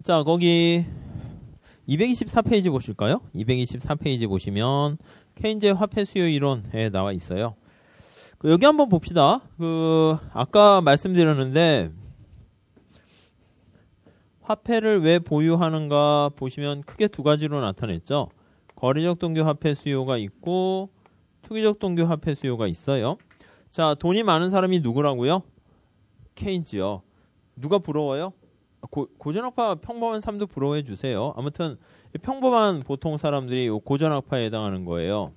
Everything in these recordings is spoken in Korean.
자, 거기 224페이지 보실까요? 224페이지 보시면 케인즈의 화폐 수요 이론에 나와 있어요. 여기 한번 봅시다. 아까 말씀드렸는데 화폐를 왜 보유하는가 보시면 크게 두 가지로 나타냈죠. 거래적 동기 화폐 수요가 있고 투기적 동기 화폐 수요가 있어요. 자, 돈이 많은 사람이 누구라고요? 케인즈요. 누가 부러워요? 고전학파 평범한 사람도 부러워해 주세요. 아무튼 평범한 보통 사람들이 고전학파에 해당하는 거예요.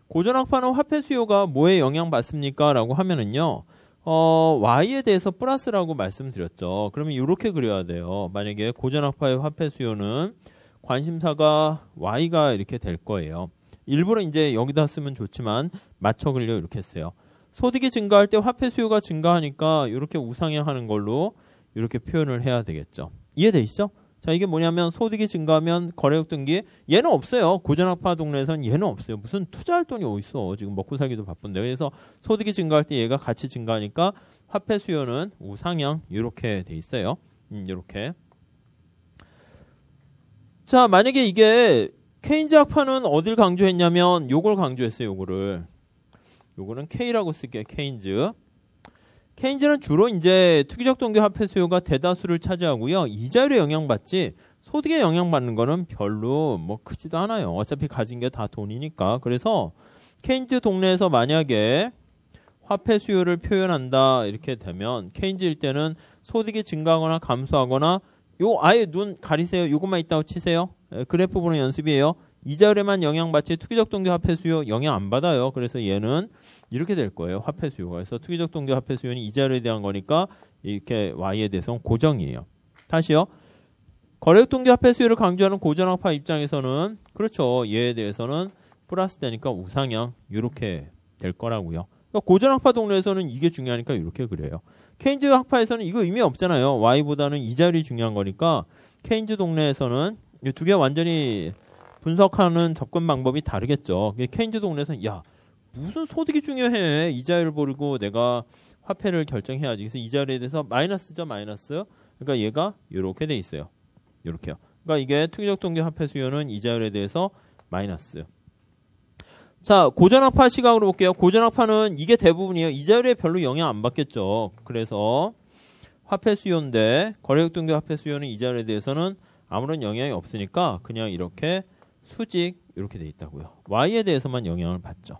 고전학파는 화폐 수요가 뭐에 영향받습니까? 라고 하면은요. Y에 대해서 플러스라고 말씀드렸죠. 그러면 이렇게 그려야 돼요. 만약에 고전학파의 화폐 수요는 관심사가 Y가 이렇게 될 거예요. 일부러 이제 여기다 쓰면 좋지만 맞춰 그리려 이렇게 했어요. 소득이 증가할 때 화폐 수요가 증가하니까 이렇게 우상향하는 걸로 이렇게 표현을 해야 되겠죠. 이해되시죠? 자, 이게 뭐냐면 소득이 증가하면 거래역 등기 얘는 없어요. 고전학파 동네에서는 얘는 없어요. 무슨 투자할 돈이 어딨어. 지금 먹고 살기도 바쁜데. 그래서 소득이 증가할 때 얘가 같이 증가하니까 화폐 수요는 우상향 이렇게 돼 있어요. 이렇게. 자, 만약에 이게 케인즈 학파는 어딜 강조했냐면 요걸 강조했어요. 요거는 K라고 쓸게요. 케인즈. 케인즈는 주로 이제 투기적 동기 화폐 수요가 대다수를 차지하고요. 이자율에 영향받지 소득에 영향받는 거는 별로 뭐 크지도 않아요. 어차피 가진 게 다 돈이니까. 그래서 케인즈 동네에서 만약에 화폐 수요를 표현한다 이렇게 되면 케인즈일 때는 소득이 증가하거나 감소하거나 요 아예 눈 가리세요. 요것만 있다고 치세요. 그래프 보는 연습이에요. 이자율에만 영향받지 투기적 동기 화폐 수요 영향 안 받아요. 그래서 얘는 이렇게 될 거예요. 화폐 수요가. 그래서 투기적 동기 화폐 수요는 이자율에 대한 거니까 이렇게 Y에 대해서는 고정이에요. 다시요. 거래역 동기 화폐 수요를 강조하는 고전학파 입장에서는 그렇죠. 얘에 대해서는 플러스 되니까 우상향 이렇게 될 거라고요. 그러니까 고전학파 동네에서는 이게 중요하니까 이렇게 그려요. 케인즈 학파에서는 이거 의미 없잖아요. Y보다는 이자율이 중요한 거니까 케인즈 동네에서는 이 두 개 완전히 분석하는 접근 방법이 다르겠죠. 케인즈 동네에서는 야 무슨 소득이 중요해. 이자율을 버리고 내가 화폐를 결정해야지. 그래서 이자율에 대해서 마이너스죠. 마이너스. 그러니까 얘가 이렇게 돼 있어요. 이렇게요. 그러니까 이게 투기적 동기 화폐 수요는 이자율에 대해서 마이너스. 자, 고전학파 시각으로 볼게요. 고전학파는 이게 대부분이에요. 이자율에 별로 영향 안 받겠죠. 그래서 화폐 수요인데 거래역 동기 화폐 수요는 이자율에 대해서는 아무런 영향이 없으니까 그냥 이렇게 수직 이렇게 돼 있다고요. Y에 대해서만 영향을 받죠.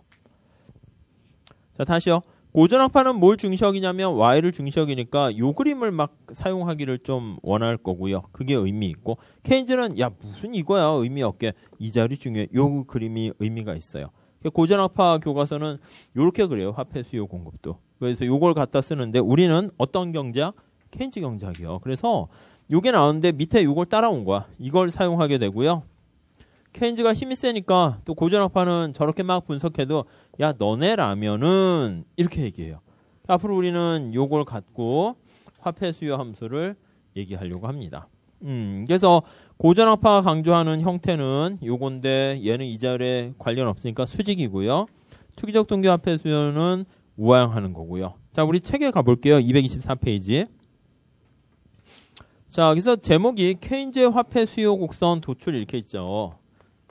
자, 다시요. 고전학파는 뭘 중시하기냐면 Y를 중시하기니까 요 그림을 막 사용하기를 좀 원할 거고요. 그게 의미 있고 케인즈는 야 무슨 이거야 의미 없게 이자율이 중요해. 요 그림이 의미가 있어요. 고전학파 교과서는 요렇게 그래요. 화폐 수요 공급도. 그래서 요걸 갖다 쓰는데 우리는 어떤 경제학? 케인즈 경제학이요. 그래서 요게 나오는데 밑에 요걸 따라온 거야. 이걸 사용하게 되고요. 케인즈가 힘이 세니까 또 고전학파는 저렇게 막 분석해도 야 너네라면은 이렇게 얘기해요. 앞으로 우리는 요걸 갖고 화폐 수요 함수를 얘기하려고 합니다. 그래서 고전학파가 강조하는 형태는 요건데 얘는 이자율에 관련 없으니까 수직이고요. 투기적 동기 화폐 수요는 우하향하는 거고요. 자, 우리 책에 가볼게요. 224페이지. 자, 그래서 제목이 케인즈의 화폐 수요 곡선 도출 이렇게 있죠.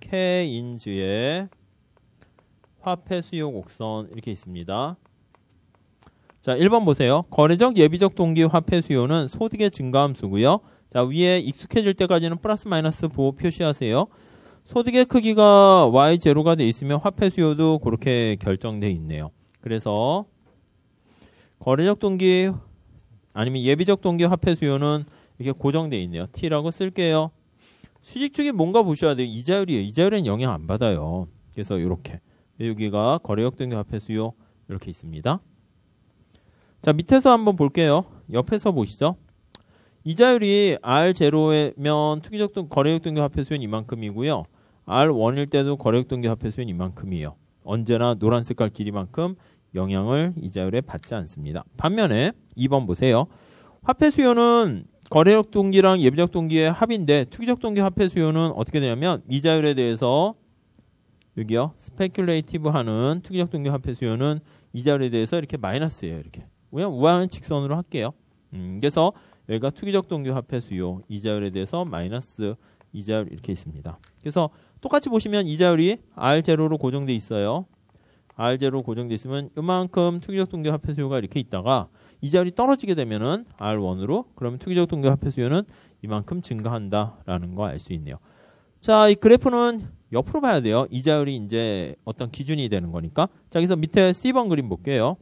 케인즈의 화폐 수요 곡선 이렇게 있습니다. 자, 1번 보세요. 거래적 예비적 동기 화폐 수요는 소득의 증가함수고요. 자, 위에 익숙해질 때까지는 플러스 마이너스 보호 표시하세요. 소득의 크기가 Y0가 돼 있으면 화폐 수요도 그렇게 결정돼 있네요. 그래서 거래적 동기 아니면 예비적 동기 화폐 수요는 이렇게 고정돼 있네요. T라고 쓸게요. 수직축이 뭔가 보셔야 돼요. 이자율이에요. 이자율엔 영향 안 받아요. 그래서 이렇게 여기가 거래역 동기 화폐 수요 이렇게 있습니다. 자, 밑에서 한번 볼게요. 옆에서 보시죠. 이자율이 R0면 투기적 동기 거래역 동기 화폐 수요는 이만큼이고요. R1일 때도 거래역 동기 화폐 수요는 이만큼이에요. 언제나 노란 색깔 길이만큼 영향을 이자율에 받지 않습니다. 반면에 2번 보세요. 화폐 수요는 거래적 동기랑 예비적 동기의 합인데 투기적 동기 화폐 수요는 어떻게 되냐면 이자율에 대해서 여기요. 스페큘레이티브 하는 투기적 동기 화폐 수요는 이자율에 대해서 이렇게 마이너스예요. 이렇게. 그냥 우하는 직선으로 할게요. 그래서 여기가 투기적 동기 화폐 수요, 이자율에 대해서 마이너스 이자율 이렇게 있습니다. 그래서 똑같이 보시면 이자율이 R0로 고정돼 있어요. R0로 고정돼 있으면 이만큼 투기적 동기 화폐 수요가 이렇게 있다가 이자율이 떨어지게 되면은 R1으로, 그러면 투기적 동기 화폐 수요는 이만큼 증가한다라는 거 알 수 있네요. 자, 이 그래프는 옆으로 봐야 돼요. 이자율이 이제 어떤 기준이 되는 거니까. 자, 그래서 밑에 C번 그림 볼게요.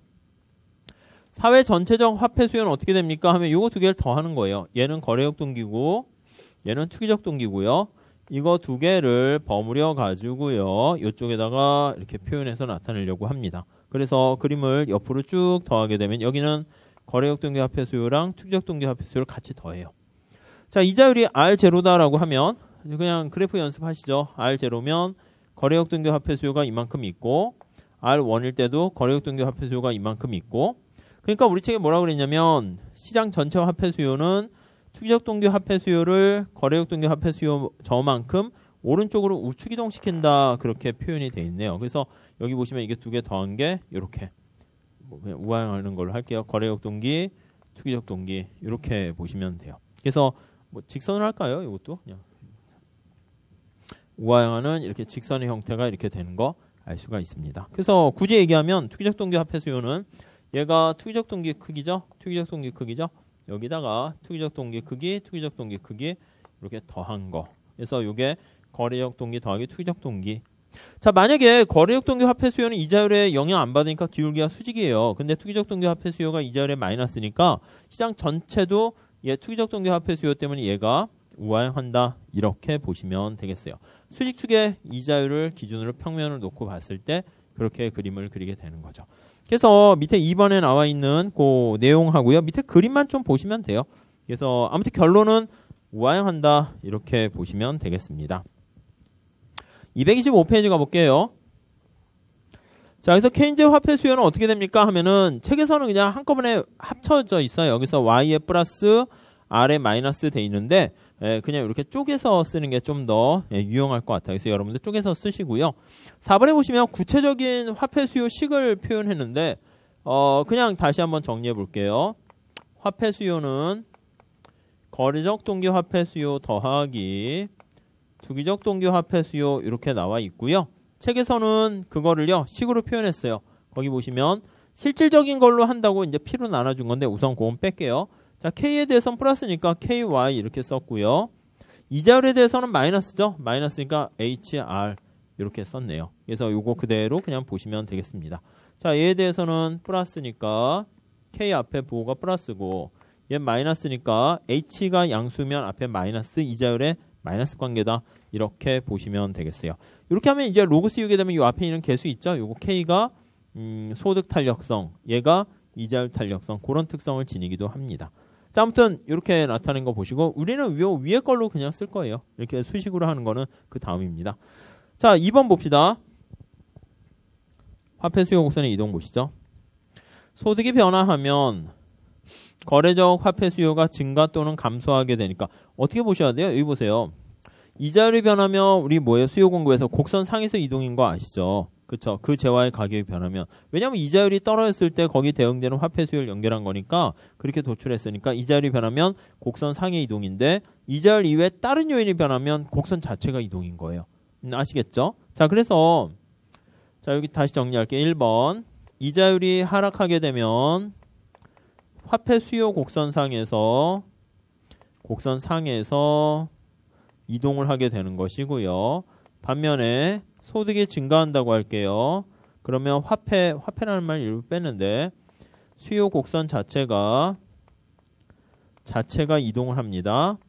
사회 전체적 화폐 수요는 어떻게 됩니까? 하면 요거 두 개를 더하는 거예요. 얘는 거래적 동기고 얘는 투기적 동기고요. 이거 두 개를 버무려 가지고요. 이쪽에다가 이렇게 표현해서 나타내려고 합니다. 그래서 그림을 옆으로 쭉 더하게 되면 여기는 거래적 동기 화폐 수요랑 투기적 동기 화폐 수요를 같이 더해요. 자, 이자율이 R0다라고 하면 그냥 그래프 연습하시죠. R0면 거래적 동기 화폐 수요가 이만큼 있고 R1일 때도 거래적 동기 화폐 수요가 이만큼 있고, 그러니까 우리 책에 뭐라고 그랬냐면 시장 전체 화폐 수요는 투기적 동기 화폐 수요를 거래적 동기 화폐 수요 저만큼 오른쪽으로 우측 이동시킨다, 그렇게 표현이 돼 있네요. 그래서 여기 보시면 이게 두 개 더한 게 이렇게 그냥 우화형하는 걸로 할게요. 거래적 동기, 투기적 동기 이렇게 보시면 돼요. 그래서 뭐 직선을 할까요? 이것도 그냥 우화형하는 이렇게 직선의 형태가 이렇게 되는 거 알 수가 있습니다. 그래서 굳이 얘기하면 투기적 동기 화폐 수요는 얘가 투기적 동기 크기죠. 투기적 동기 크기죠. 여기다가 투기적 동기 크기, 투기적 동기 크기 이렇게 더한 거. 그래서 이게 거래적 동기 더하기 투기적 동기. 자, 만약에 거래적 동기 화폐 수요는 이자율에 영향 안 받으니까 기울기가 수직이에요. 근데 투기적 동기 화폐 수요가 이자율에 마이너스니까 시장 전체도 얘 투기적 동기 화폐 수요 때문에 얘가 우하향한다, 이렇게 보시면 되겠어요. 수직축의 이자율을 기준으로 평면을 놓고 봤을 때 그렇게 그림을 그리게 되는 거죠. 그래서 밑에 2번에 나와 있는 그 내용하고요. 밑에 그림만 좀 보시면 돼요. 그래서 아무튼 결론은 우하향한다, 이렇게 보시면 되겠습니다. 225페이지 가볼게요. 자, 그래서 케인즈 화폐 수요는 어떻게 됩니까? 하면은 책에서는 그냥 한꺼번에 합쳐져 있어요. 여기서 Y에 플러스 R에 마이너스 돼 있는데 그냥 이렇게 쪼개서 쓰는 게 좀 더 유용할 것 같아요. 그래서 여러분들 쪼개서 쓰시고요. 4번에 보시면 구체적인 화폐 수요 식을 표현했는데 그냥 다시 한번 정리해 볼게요. 화폐 수요는 거래적 동기 화폐 수요 더하기 투기적 동기 화폐 수요 이렇게 나와 있고요. 책에서는 그거를요 식으로 표현했어요. 거기 보시면 실질적인 걸로 한다고 이제 P로 나눠준 건데 우선 그건 뺄게요. 자, K에 대해서는 플러스니까 KY 이렇게 썼고요. 이자율에 대해서는 마이너스죠. 마이너스니까 HR 이렇게 썼네요. 그래서 요거 그대로 그냥 보시면 되겠습니다. 자, 얘에 대해서는 플러스니까 K 앞에 부호가 플러스고 얘 마이너스니까 H가 양수면 앞에 마이너스, 이자율에 마이너스 관계다, 이렇게 보시면 되겠어요. 이렇게 하면 이제 로그 씌우게 되면 이 앞에 있는 개수 있죠. 요거 K가 소득 탄력성, 얘가 이자율 탄력성, 그런 특성을 지니기도 합니다. 자, 아무튼 이렇게 나타낸 거 보시고 우리는 위에 걸로 그냥 쓸 거예요. 이렇게 수식으로 하는 거는 그 다음입니다. 자, 2번 봅시다. 화폐 수요 곡선의 이동 보시죠. 소득이 변화하면 거래적 화폐 수요가 증가 또는 감소하게 되니까 어떻게 보셔야 돼요? 여기 보세요. 이자율이 변하면 우리 뭐예요? 수요 공급에서 곡선 상에서 이동인 거 아시죠? 그쵸? 그 재화의 가격이 변하면, 왜냐하면 이자율이 떨어졌을 때 거기 대응되는 화폐 수요를 연결한 거니까 그렇게 도출했으니까 이자율이 변하면 곡선 상의 이동인데 이자율 이외에 다른 요인이 변하면 곡선 자체가 이동인 거예요. 아시겠죠? 자, 그래서 자, 여기 다시 정리할게요. 1번 이자율이 하락하게 되면 화폐 수요 곡선상에서 이동을 하게 되는 것이고요. 반면에 소득이 증가한다고 할게요. 그러면 화폐라는 말 일부 뺐는데 수요 곡선 자체가 이동을 합니다.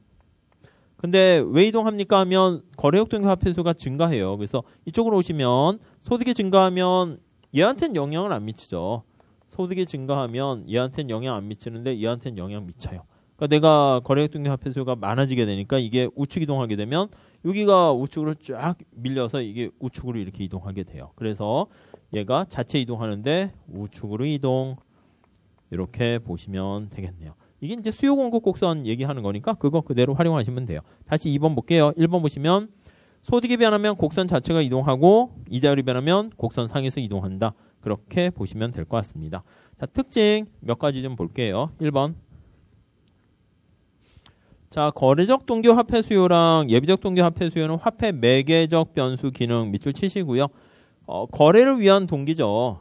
근데 왜 이동합니까 하면 거래적 동기 화폐 수가 증가해요. 그래서 이쪽으로 오시면 소득이 증가하면 얘한테는 영향을 안 미치죠. 소득이 증가하면 얘한테는 영향 안 미치는데 얘한테는 영향 미쳐요. 그러니까 내가 거래적 동기 화폐 수가 많아지게 되니까 이게 우측 이동하게 되면 여기가 우측으로 쫙 밀려서 이게 우측으로 이렇게 이동하게 돼요. 그래서 얘가 자체 이동하는데 우측으로 이동, 이렇게 보시면 되겠네요. 이게 이제 수요 공급 곡선 얘기하는 거니까 그거 그대로 활용하시면 돼요. 다시 2번 볼게요. 1번 보시면 소득이 변하면 곡선 자체가 이동하고 이자율이 변하면 곡선 상에서 이동한다. 그렇게 보시면 될 것 같습니다. 자, 특징 몇 가지 좀 볼게요. 1번. 자, 거래적 동기 화폐 수요랑 예비적 동기 화폐 수요는 화폐 매개적 변수 기능 밑줄 치시고요. 거래를 위한 동기죠.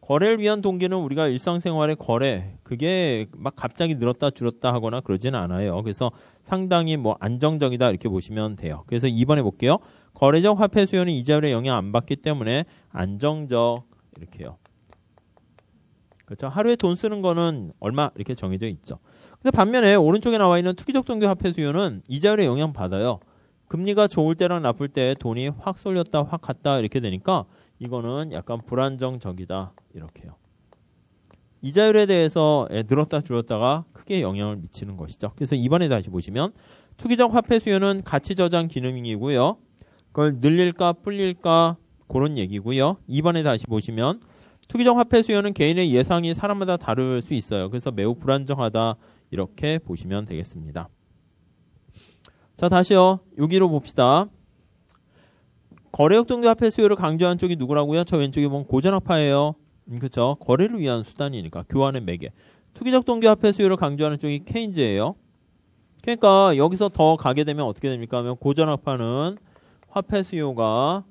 거래를 위한 동기는 우리가 일상생활의 거래, 그게 막 갑자기 늘었다 줄었다 하거나 그러지는 않아요. 그래서 상당히 뭐 안정적이다 이렇게 보시면 돼요. 그래서 2번에 볼게요. 거래적 화폐 수요는 이자율에 영향 안 받기 때문에 안정적 이렇게요. 그렇죠. 하루에 돈 쓰는 거는 얼마 이렇게 정해져 있죠. 근데 반면에 오른쪽에 나와 있는 투기적 동기 화폐 수요는 이자율에 영향 받아요. 금리가 좋을 때랑 나쁠 때 돈이 확 쏠렸다 확 갔다 이렇게 되니까 이거는 약간 불안정적이다 이렇게요. 이자율에 대해서 늘었다 줄었다가 크게 영향을 미치는 것이죠. 그래서 이번에 다시 보시면 투기적 화폐 수요는 가치 저장 기능이고요. 그걸 늘릴까 불릴까 그런 얘기고요. 이번에 다시 보시면 투기적 화폐 수요는 개인의 예상이 사람마다 다를 수 있어요. 그래서 매우 불안정하다 이렇게 보시면 되겠습니다. 자, 다시요. 여기로 봅시다. 거래역 동기 화폐 수요를 강조한 쪽이 누구라고요? 저 왼쪽에 보면 고전화폐예요. 그렇죠. 거래를 위한 수단이니까 교환의 매개. 투기적 동기 화폐 수요를 강조하는 쪽이 케인즈예요. 그러니까 여기서 더 가게 되면 어떻게 됩니까? 하면 고전화폐는 화폐 수요가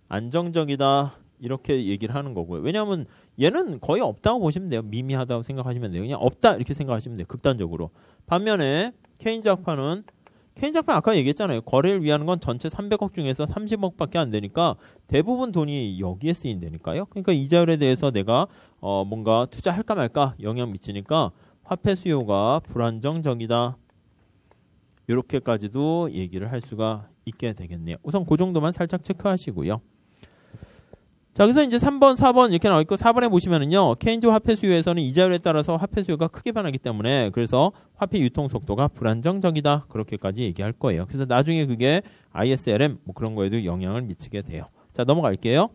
안정적이다 이렇게 얘기를 하는 거고요. 왜냐하면 얘는 거의 없다고 보시면 돼요. 미미하다고 생각하시면 돼요. 그냥 없다 이렇게 생각하시면 돼요. 극단적으로. 반면에 케인즈 학파는 아까 얘기했잖아요. 거래를 위한 건 전체 300억 중에서 30억밖에 안 되니까 대부분 돈이 여기에 쓰인다니까요. 그러니까 이자율에 대해서 내가 뭔가 투자할까 말까 영향 미치니까 화폐 수요가 불안정적이다. 이렇게까지도 얘기를 할 수가 있게 되겠네요. 우선 그 정도만 살짝 체크하시고요. 자, 그래서 이제 3번, 4번 이렇게 나와 있고 4번에 보시면은요. 케인즈 화폐 수요에서는 이자율에 따라서 화폐 수요가 크게 변하기 때문에 그래서 화폐 유통 속도가 불안정적이다. 그렇게까지 얘기할 거예요. 그래서 나중에 그게 ISLM 뭐 그런 거에도 영향을 미치게 돼요. 자, 넘어갈게요.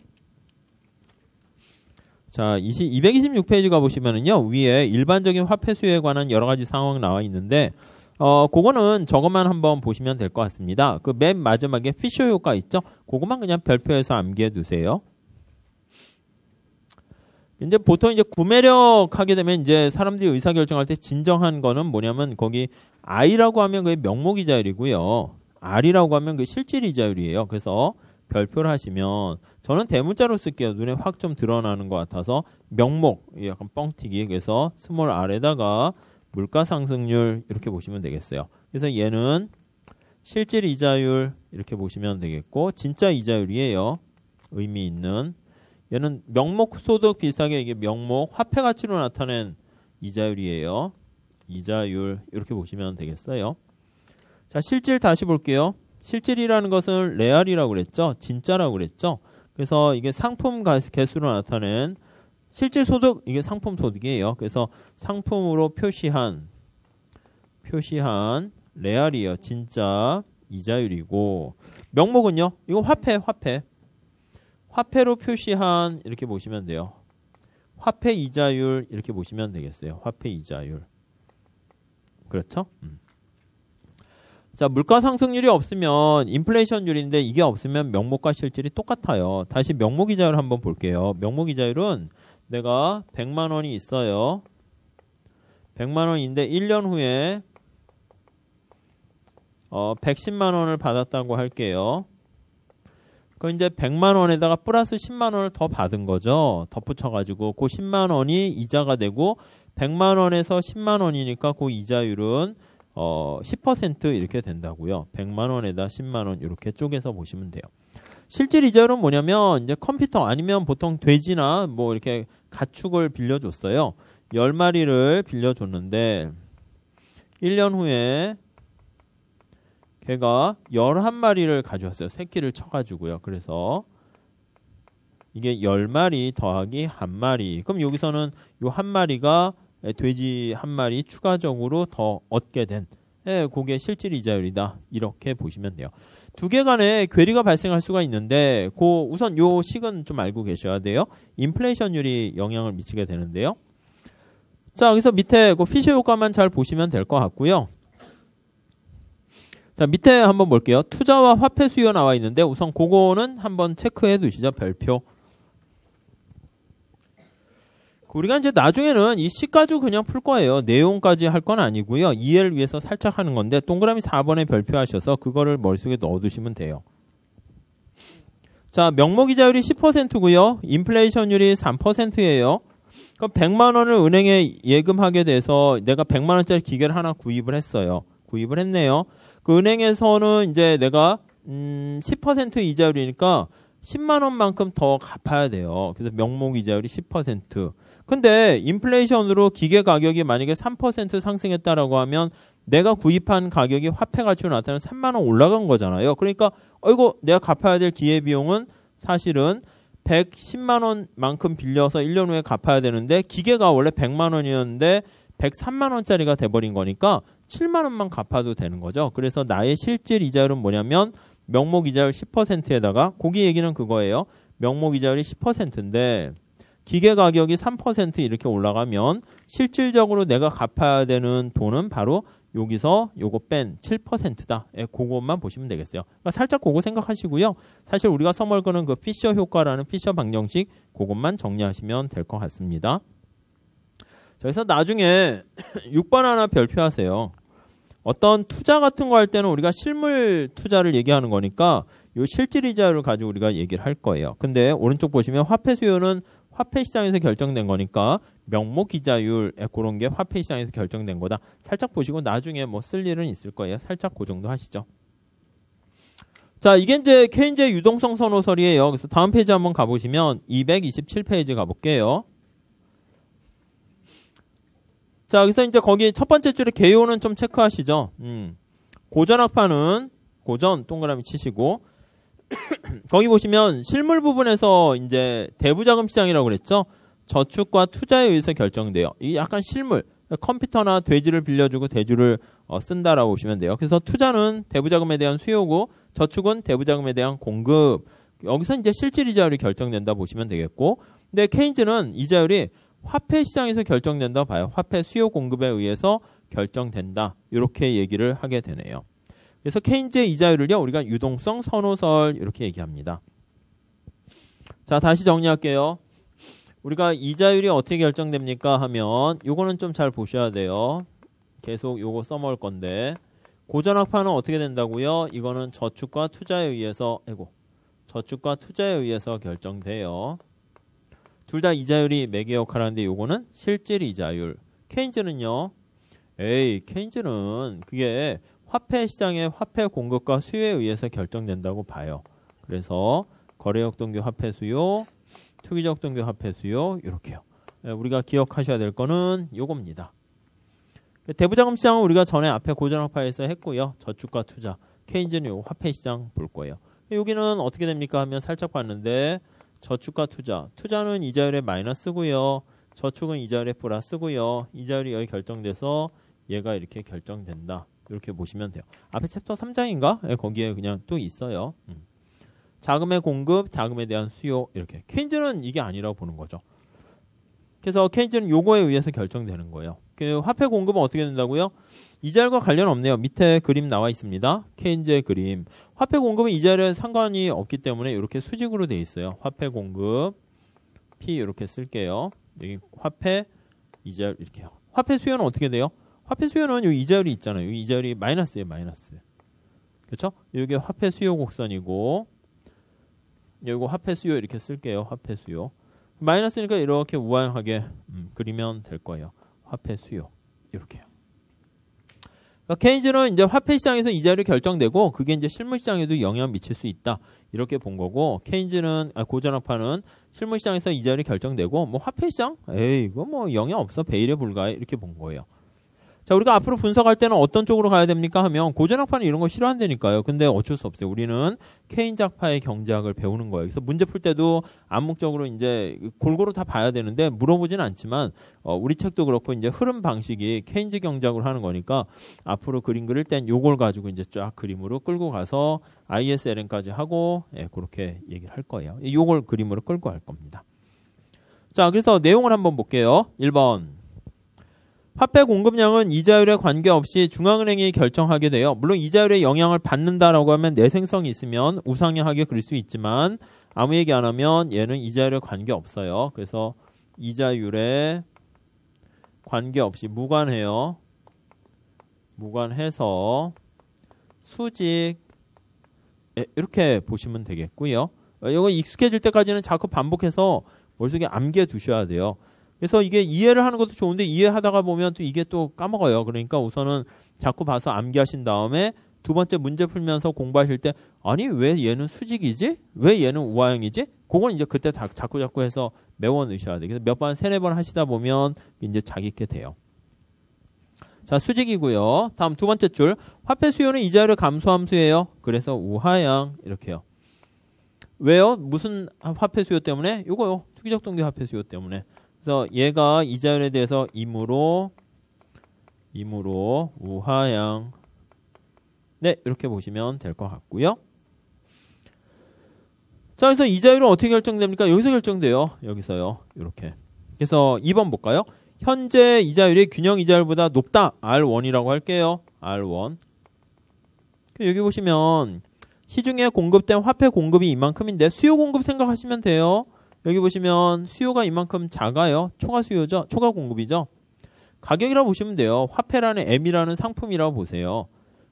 자, 226페이지 가보시면은요. 위에 일반적인 화폐 수요에 관한 여러 가지 상황 나와 있는데 그거는 저것만 한번 보시면 될 것 같습니다. 그 맨 마지막에 피셔 효과 있죠? 그것만 그냥 별표해서 암기해 두세요. 이제 보통 이제 구매력 하게 되면 이제 사람들이 의사결정할 때 진정한 거는 뭐냐면 거기 I라고 하면 그게 명목이자율이고요. R이라고 하면 그 실질이자율이에요. 그래서 별표를 하시면 저는 대문자로 쓸게요. 눈에 확 좀 드러나는 것 같아서 명목, 약간 뻥튀기. 그래서 스몰 R에다가 물가 상승률 이렇게 보시면 되겠어요. 그래서 얘는 실질 이자율 이렇게 보시면 되겠고 진짜 이자율이에요. 의미 있는. 얘는 명목 소득 비슷하게 이게 명목 화폐 가치로 나타낸 이자율이에요. 이자율 이렇게 보시면 되겠어요. 자, 실질 다시 볼게요. 실질이라는 것은 레알이라고 그랬죠. 진짜라고 그랬죠. 그래서 이게 상품 개수로 나타낸 실질 소득 이게 상품 소득이에요. 그래서 상품으로 표시한 레알이에요. 진짜 이자율이고 명목은요. 이거 화폐로 표시한 이렇게 보시면 돼요. 화폐 이자율 이렇게 보시면 되겠어요. 화폐 이자율. 그렇죠? 자, 물가 상승률이 없으면 인플레이션율인데 이게 없으면 명목과 실질이 똑같아요. 다시 명목 이자율 한번 볼게요. 명목 이자율은 내가 100만 원이 있어요. 100만 원인데 1년 후에 110만 원을 받았다고 할게요. 그 이제 100만 원에다가 플러스 10만 원을 더 받은 거죠. 덧붙여가지고 그 10만 원이 이자가 되고 100만 원에서 10만 원이니까 그 이자율은 10% 이렇게 된다고요. 100만 원에다 10만 원 이렇게 쪼개서 보시면 돼요. 실질 이자율은 뭐냐면 이제 컴퓨터 아니면 보통 돼지나 뭐 이렇게 가축을 빌려줬어요. 10마리를 빌려줬는데 1년 후에 걔가 11마리를 가져왔어요. 새끼를 쳐가지고요. 그래서 이게 10마리 더하기 1마리. 그럼 여기서는 요 1마리가 돼지 1마리 추가적으로 더 얻게 된 그게 실질 이자율이다. 이렇게 보시면 돼요. 두 개 간에 괴리가 발생할 수가 있는데 우선 요 식은 좀 알고 계셔야 돼요. 인플레이션율이 영향을 미치게 되는데요. 자, 그래서 밑에 그 피셔 효과만 잘 보시면 될 것 같고요. 자, 밑에 한번 볼게요. 투자와 화폐 수요 나와 있는데 우선 그거는 한번 체크해 두시죠. 별표. 우리가 이제 나중에는 이 식 가지고 그냥 풀 거예요. 내용까지 할 건 아니고요. 이해를 위해서 살짝 하는 건데 동그라미 4번에 별표하셔서 그거를 머릿속에 넣어두시면 돼요. 자, 명목이자율이 10%고요. 인플레이션율이 3%예요. 그럼 100만 원을 은행에 예금하게 돼서 내가 100만 원짜리 기계를 하나 구입을 했어요. 구입을 했네요. 그 은행에서는 이제 내가 10% 이자율이니까 10만 원만큼 더 갚아야 돼요. 그래서 명목이자율이 10%. 근데 인플레이션으로 기계 가격이 만약에 3% 상승했다라고 하면 내가 구입한 가격이 화폐 가치로 나타나면 3만 원 올라간 거잖아요. 그러니까 이거 내가 갚아야 될 기회비용은 사실은 110만 원만큼 빌려서 1년 후에 갚아야 되는데 기계가 원래 100만 원이었는데 103만 원짜리가 돼버린 거니까 7만 원만 갚아도 되는 거죠. 그래서 나의 실질 이자율은 뭐냐면 명목이자율 10%에다가 고기 얘기는 그거예요. 명목이자율이 10%인데 기계 가격이 3% 이렇게 올라가면 실질적으로 내가 갚아야 되는 돈은 바로 여기서 요거 뺀 7%다. 그것만 보시면 되겠어요. 그러니까 살짝 그거 생각하시고요. 사실 우리가 써먹을 거는 그 피셔 효과라는 피셔 방정식 그것만 정리하시면 될 것 같습니다. 자, 그래서 나중에 6번 하나 별표하세요. 어떤 투자 같은 거 할 때는 우리가 실물 투자를 얘기하는 거니까 요 실질 이자율을 가지고 우리가 얘기를 할 거예요. 근데 오른쪽 보시면 화폐 수요는 화폐 시장에서 결정된 거니까 명목 이자율 그런 게 화폐 시장에서 결정된 거다. 살짝 보시고 나중에 뭐 쓸 일은 있을 거예요. 살짝 그 정도 하시죠. 자, 이게 이제 케인즈의 유동성 선호설이에요. 그래서 다음 페이지 한번 가보시면 227페이지 가볼게요. 자, 그래서 이제 거기 첫 번째 줄에 개요는 좀 체크하시죠. 고전학파는 고전 동그라미 치시고 거기 보시면 실물 부분에서 이제 대부자금 시장이라고 그랬죠. 저축과 투자에 의해서 결정돼요. 이게 약간 실물, 컴퓨터나 돼지를 빌려주고 대주를 쓴다라고 보시면 돼요. 그래서 투자는 대부자금에 대한 수요고 저축은 대부자금에 대한 공급. 여기서 이제 실질 이자율이 결정된다 보시면 되겠고, 근데 케인즈는 이자율이 화폐 시장에서 결정된다 봐요. 화폐 수요 공급에 의해서 결정된다. 이렇게 얘기를 하게 되네요. 그래서 케인즈의 이자율을요, 우리가 유동성 선호설 이렇게 얘기합니다. 자, 다시 정리할게요. 우리가 이자율이 어떻게 결정됩니까 하면 요거는 좀 잘 보셔야 돼요. 계속 요거 써먹을 건데 고전학파는 어떻게 된다고요? 이거는 저축과 투자에 의해서 저축과 투자에 의해서 결정돼요. 둘 다 이자율이 매개 역할을 하는데 요거는 실질 이자율. 케인즈는요. 케인즈는 그게 화폐 시장의 화폐 공급과 수요에 의해서 결정된다고 봐요. 그래서 거래역 동기 화폐 수요, 투기적 동기 화폐 수요 이렇게요. 우리가 기억하셔야 될 거는 요겁니다. 대부자금 시장은 우리가 전에 앞에 고전학파에서 했고요. 저축과 투자. 케인즈는 요 화폐 시장 볼 거예요. 여기는 어떻게 됩니까 하면 살짝 봤는데 저축과 투자. 투자는 이자율의 마이너스고요. 저축은 이자율의 플러스고요. 이자율이 여기 결정돼서 얘가 이렇게 결정된다. 이렇게 보시면 돼요. 앞에 챕터 3장인가? 거기에 그냥 또 있어요. 자금의 공급, 자금에 대한 수요 이렇게. 케인즈는 이게 아니라고 보는 거죠. 그래서 케인즈는 요거에 의해서 결정되는 거예요. 그 화폐 공급은 어떻게 된다고요? 이자율과 관련 없네요. 밑에 그림 나와 있습니다. 케인즈의 그림. 화폐 공급은 이자율에 상관이 없기 때문에 이렇게 수직으로 돼 있어요. 화폐 공급 P 이렇게 쓸게요. 여기 화폐 이자율 이렇게요. 화폐 수요는 어떻게 돼요? 화폐 수요는 이 이자율이 있잖아요. 이 이자율이 마이너스예요, 마이너스. 그렇죠? 이게 화폐 수요 곡선이고, 여기 화폐 수요 이렇게 쓸게요. 화폐 수요. 마이너스니까 이렇게 우아하게 그리면 될 거예요. 화폐 수요 이렇게요. 그러니까 케인즈는 이제 화폐 시장에서 이자율이 결정되고 그게 이제 실물 시장에도 영향을 미칠 수 있다. 이렇게 본 거고 케인즈는 고전학파는 실물 시장에서 이자율이 결정되고 뭐 화폐 시장? 이거 뭐 영향 없어. 배일에 불과해. 이렇게 본 거예요. 자, 우리가 앞으로 분석할 때는 어떤 쪽으로 가야 됩니까 하면 고전학파는 이런 거 싫어한다니까요. 근데 어쩔 수 없어요. 우리는 케인즈학파의 경제학을 배우는 거예요. 그래서 문제 풀 때도 암묵적으로 이제 골고루 다 봐야 되는데 물어보진 않지만 우리 책도 그렇고 이제 흐름 방식이 케인즈 경제학으로 하는 거니까 앞으로 그림 그릴 땐 요걸 가지고 이제 쫙 그림으로 끌고 가서 ISLN까지 하고 그렇게 얘기를 할 거예요. 요걸 그림으로 끌고 갈 겁니다. 자, 그래서 내용을 한번 볼게요. 1번. 화폐 공급량은 이자율에 관계없이 중앙은행이 결정하게 돼요. 물론 이자율에 영향을 받는다라고 하면 내생성이 있으면 우상향하게 그릴 수 있지만 아무 얘기 안 하면 얘는 이자율에 관계없어요. 그래서 이자율에 관계없이 무관해요. 무관해서 수직 이렇게 보시면 되겠고요. 이거 익숙해질 때까지는 자꾸 반복해서 머릿속에 암기해 두셔야 돼요. 그래서 이게 이해를 하는 것도 좋은데 이해하다가 보면 또 이게 또 까먹어요. 그러니까 우선은 자꾸 봐서 암기하신 다음에 두 번째 문제 풀면서 공부하실 때 아니 왜 얘는 수직이지? 왜 얘는 우하형이지? 그건 이제 그때 자꾸 해서 메워 넣으셔야 돼요. 그래서 몇 번, 세네 번 하시다 보면 이제 자기게 돼요. 자, 수직이고요. 다음 두 번째 줄. 화폐 수요는 이자율의 감소함수예요. 그래서 우하향 이렇게요. 왜요? 무슨 화폐 수요 때문에? 요거요. 투기적 동기 화폐 수요 때문에. 그래서 얘가 이자율에 대해서 임으로 우하향. 네, 이렇게 보시면 될 것 같고요. 자, 그래서 이자율은 어떻게 결정됩니까? 여기서 결정돼요. 여기서요. 이렇게. 그래서 2번 볼까요? 현재 이자율이 균형 이자율보다 높다. R1이라고 할게요. R1. 여기 보시면 시중에 공급된 화폐 공급이 이만큼인데 수요 공급 생각하시면 돼요. 여기 보시면 수요가 이만큼 작아요. 초과 수요죠. 초과 공급이죠. 가격이라고 보시면 돼요. 화폐라는 M이라는 상품이라고 보세요.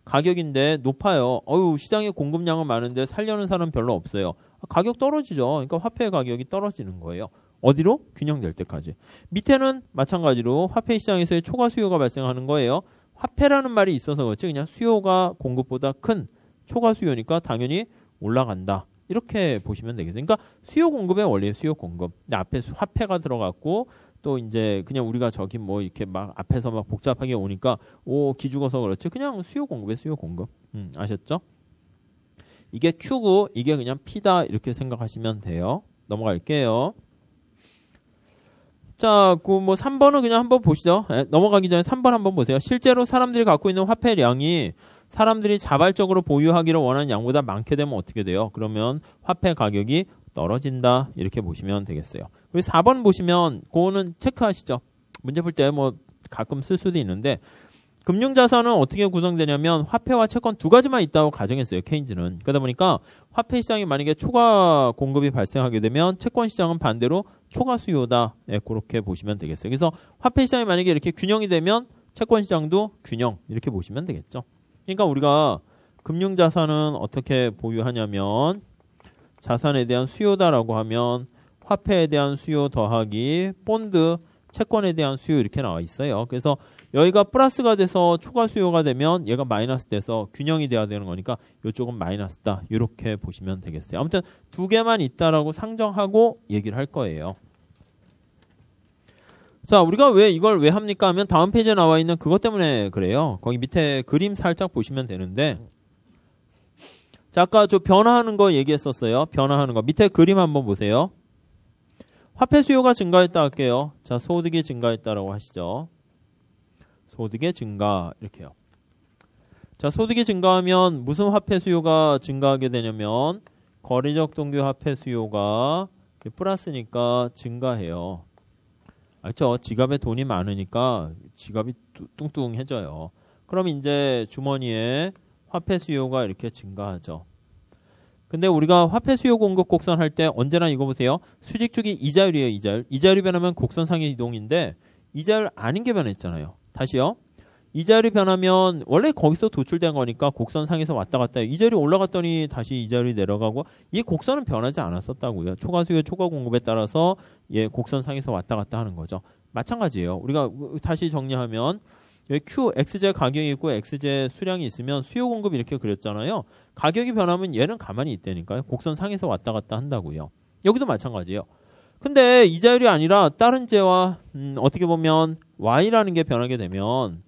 가격인데 높아요. 시장에 공급량은 많은데 살려는 사람 별로 없어요. 가격 떨어지죠. 그러니까 화폐 가격이 떨어지는 거예요. 어디로? 균형될 때까지. 밑에는 마찬가지로 화폐 시장에서의 초과 수요가 발생하는 거예요. 화폐라는 말이 있어서 그렇지 그냥 수요가 공급보다 큰 초과 수요니까 당연히 올라간다. 이렇게 보시면 되겠어요. 그러니까 수요 공급의 원리예요. 수요 공급. 앞에 화폐가 들어갔고 또 이제 그냥 우리가 저기 뭐 이렇게 막 앞에서 막 복잡하게 오니까 기죽어서 그렇지 그냥 수요 공급의 수요 공급. 아셨죠? 이게 Q고 이게 그냥 P다 이렇게 생각하시면 돼요. 넘어갈게요. 자, 뭐 3번은 그냥 한번 보시죠. 넘어가기 전에 3번 한번 보세요. 실제로 사람들이 갖고 있는 화폐량이 사람들이 자발적으로 보유하기를 원하는 양보다 많게 되면 어떻게 돼요? 그러면 화폐 가격이 떨어진다. 이렇게 보시면 되겠어요. 그리고 4번 보시면 그거는 체크하시죠. 문제 풀 때 뭐 가끔 쓸 수도 있는데 금융자산은 어떻게 구성되냐면 화폐와 채권 두 가지만 있다고 가정했어요. 케인즈는. 그러다 보니까 화폐 시장이 만약에 초과 공급이 발생하게 되면 채권 시장은 반대로 초과 수요다. 네, 그렇게 보시면 되겠어요. 그래서 화폐 시장이 만약에 이렇게 균형이 되면 채권 시장도 균형 이렇게 보시면 되겠죠. 그러니까 우리가 금융자산은 어떻게 보유하냐면 자산에 대한 수요다라고 하면 화폐에 대한 수요 더하기 본드 채권에 대한 수요 이렇게 나와 있어요. 그래서 여기가 플러스가 돼서 초과 수요가 되면 얘가 마이너스 돼서 균형이 돼야 되는 거니까 이쪽은 마이너스다. 이렇게 보시면 되겠어요. 아무튼 두 개만 있다라고 상정하고 얘기를 할 거예요. 자, 우리가 이걸 왜 합니까 하면 다음 페이지에 나와 있는 그것 때문에 그래요. 거기 밑에 그림 살짝 보시면 되는데 자, 아까 저 변화하는 거 얘기했었어요. 변화하는 거. 밑에 그림 한번 보세요. 화폐 수요가 증가했다 할게요. 자, 소득이 증가했다라고 하시죠. 소득의 증가 이렇게요. 자, 소득이 증가하면 무슨 화폐 수요가 증가하게 되냐면 거래적 동기 화폐 수요가 플러스니까 증가해요. 알죠? 지갑에 돈이 많으니까 지갑이 뚱뚱해져요. 그럼 이제 주머니에 화폐 수요가 이렇게 증가하죠. 근데 우리가 화폐 수요 공급 곡선 할 때 언제나 이거 보세요. 수직축이 이자율이에요. 이자율. 이자율이 변하면 곡선상의 이동인데 이자율 아닌 게 변했잖아요. 다시요. 이자율이 변하면 원래 거기서 도출된 거니까 곡선상에서 왔다 갔다 해요. 이자율이 올라갔더니 다시 이자율이 내려가고 이 곡선은 변하지 않았었다고요. 초과 수요, 초과 공급에 따라서 곡선상에서 왔다 갔다 하는 거죠. 마찬가지예요. 우리가 다시 정리하면 여기 Q, XJ 가격이 있고 XJ 수량이 있으면 수요 공급이 이렇게 그렸잖아요. 가격이 변하면 얘는 가만히 있다니까요. 곡선상에서 왔다 갔다 한다고요. 여기도 마찬가지예요. 근데 이자율이 아니라 다른 제와 어떻게 보면 Y라는 게 변하게 되면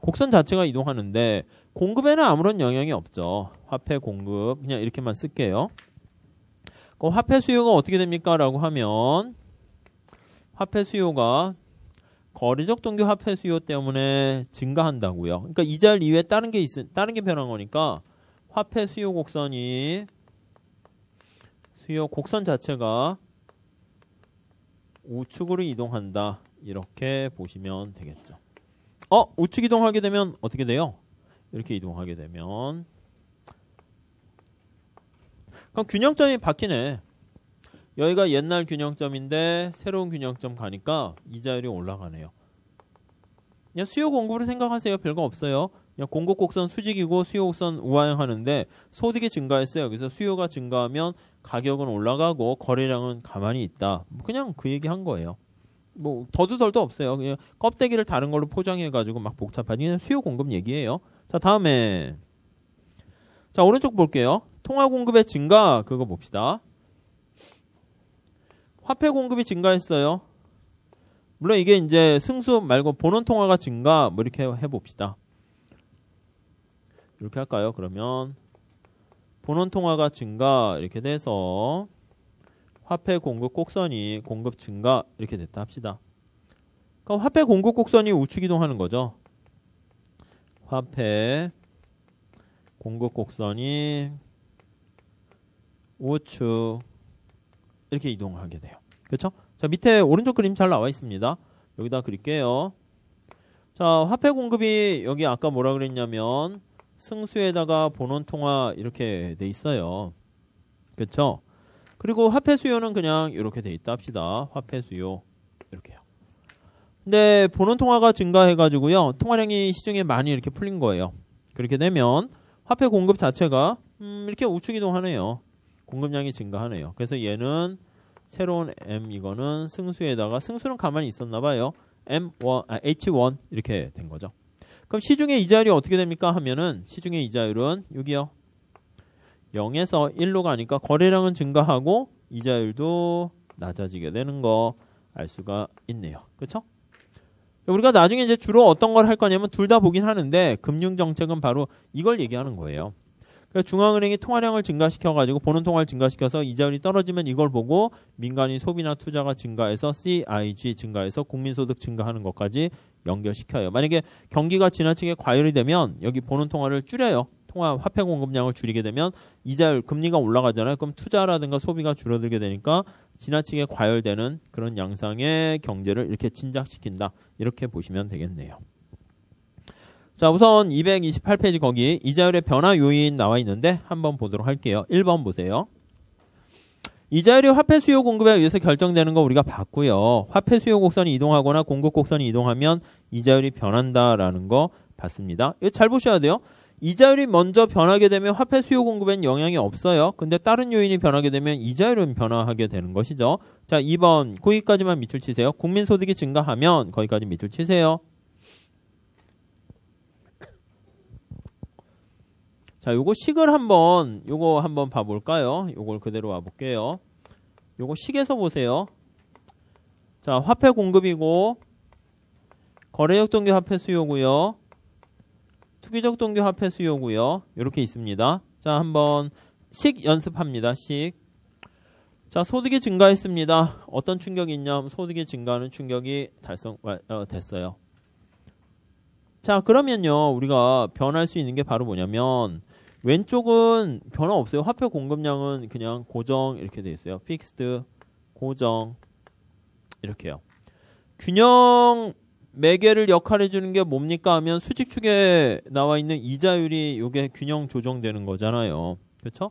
곡선 자체가 이동하는데 공급에는 아무런 영향이 없죠. 화폐 공급 그냥 이렇게만 쓸게요. 그럼 화폐 수요가 어떻게 됩니까? 라고 하면 화폐 수요가 거래적 동기 화폐 수요 때문에 증가한다고요. 그러니까 이자율 이외에 다른 게 변한 거니까 화폐 수요 곡선이 수요 곡선 자체가 우측으로 이동한다. 이렇게 보시면 되겠죠. 우측 이동하게 되면 어떻게 돼요? 이렇게 이동하게 되면 그럼 균형점이 바뀌네. 여기가 옛날 균형점인데 새로운 균형점 가니까 이자율이 올라가네요. 그냥 수요 공급으로 생각하세요. 별거 없어요. 그냥 공급 곡선 수직이고 수요 곡선 우하향하는데 소득이 증가했어요. 그래서 수요가 증가하면 가격은 올라가고 거래량은 가만히 있다. 그냥 그 얘기 한 거예요. 뭐 더도 덜도 없어요. 그냥 껍데기를 다른 걸로 포장해가지고 막 복잡하지. 그냥 수요 공급 얘기예요. 자, 다음에 자, 오른쪽 볼게요. 통화 공급의 증가 그거 봅시다. 화폐 공급이 증가했어요. 물론 이게 이제 승수 말고 본원 통화가 증가 뭐 이렇게 해봅시다. 이렇게 할까요? 그러면 본원 통화가 증가 이렇게 돼서 화폐 공급 곡선이 공급 증가 이렇게 됐다 합시다. 그럼 화폐 공급 곡선이 우측 이동하는 거죠. 화폐 공급 곡선이 우측 이렇게 이동하게 돼요. 그렇죠? 자, 밑에 오른쪽 그림 잘 나와 있습니다. 여기다 그릴게요. 자, 화폐 공급이 여기 아까 뭐라 그랬냐면 승수에다가 본원 통화 이렇게 돼 있어요. 그렇죠? 그리고 화폐 수요는 그냥 이렇게 돼 있다 합시다. 화폐 수요 이렇게요. 근데 본원 통화가 증가해가지고요. 통화량이 시중에 많이 이렇게 풀린 거예요. 그렇게 되면 화폐 공급 자체가 이렇게 우측 이동하네요. 공급량이 증가하네요. 그래서 얘는 새로운 M 이거는 승수에다가 승수는 가만히 있었나 봐요. H1 이렇게 된 거죠. 그럼 시중의 이자율이 어떻게 됩니까 하면은 시중의 이자율은 여기요. 0에서 1로 가니까 거래량은 증가하고 이자율도 낮아지게 되는 거 알 수가 있네요. 그렇죠? 우리가 나중에 이제 주로 어떤 걸 할 거냐면 둘 다 보긴 하는데 금융 정책은 바로 이걸 얘기하는 거예요. 그래서 중앙은행이 통화량을 증가시켜가지고 보는 통화를 증가시켜서 이자율이 떨어지면 이걸 보고 민간인 소비나 투자가 증가해서 CIG 증가해서 국민소득 증가하는 것까지 연결시켜요. 만약에 경기가 지나치게 과열이 되면 여기 보는 통화를 줄여요. 통화 화폐 공급량을 줄이게 되면 이자율 금리가 올라가잖아요. 그럼 투자라든가 소비가 줄어들게 되니까 지나치게 과열되는 그런 양상의 경제를 이렇게 진작시킨다. 이렇게 보시면 되겠네요. 자, 우선 228페이지 거기 이자율의 변화 요인 나와 있는데 한번 보도록 할게요. 1번 보세요. 이자율이 화폐 수요 공급에 의해서 결정되는 거 우리가 봤고요. 화폐 수요 곡선이 이동하거나 공급 곡선이 이동하면 이자율이 변한다라는 거 봤습니다. 이거 잘 보셔야 돼요. 이자율이 먼저 변하게 되면 화폐 수요 공급엔 영향이 없어요. 근데 다른 요인이 변하게 되면 이자율은 변화하게 되는 것이죠. 자, 2번 거기까지만 밑줄 치세요. 국민소득이 증가하면 거기까지 밑줄 치세요. 자, 요거 식을 요거 한번 봐볼까요? 요걸 그대로 와볼게요. 요거 식에서 보세요. 자, 화폐 공급이고, 거래적 동기 화폐 수요고요. 투기적 동기 화폐 수요고요. 요렇게 있습니다. 자, 한번 식 연습합니다. 식. 자, 소득이 증가했습니다. 어떤 충격이 있냐? 소득이 증가하는 충격이 됐어요. 자, 그러면요, 우리가 변할 수 있는 게 바로 뭐냐면, 왼쪽은 변화 없어요. 화폐 공급량은 그냥 고정 이렇게 돼 있어요. 픽스드, 고정 이렇게요. 균형 매개를 역할해 주는 게 뭡니까 하면 수직축에 나와 있는 이자율이 요게 균형 조정되는 거잖아요. 그렇죠?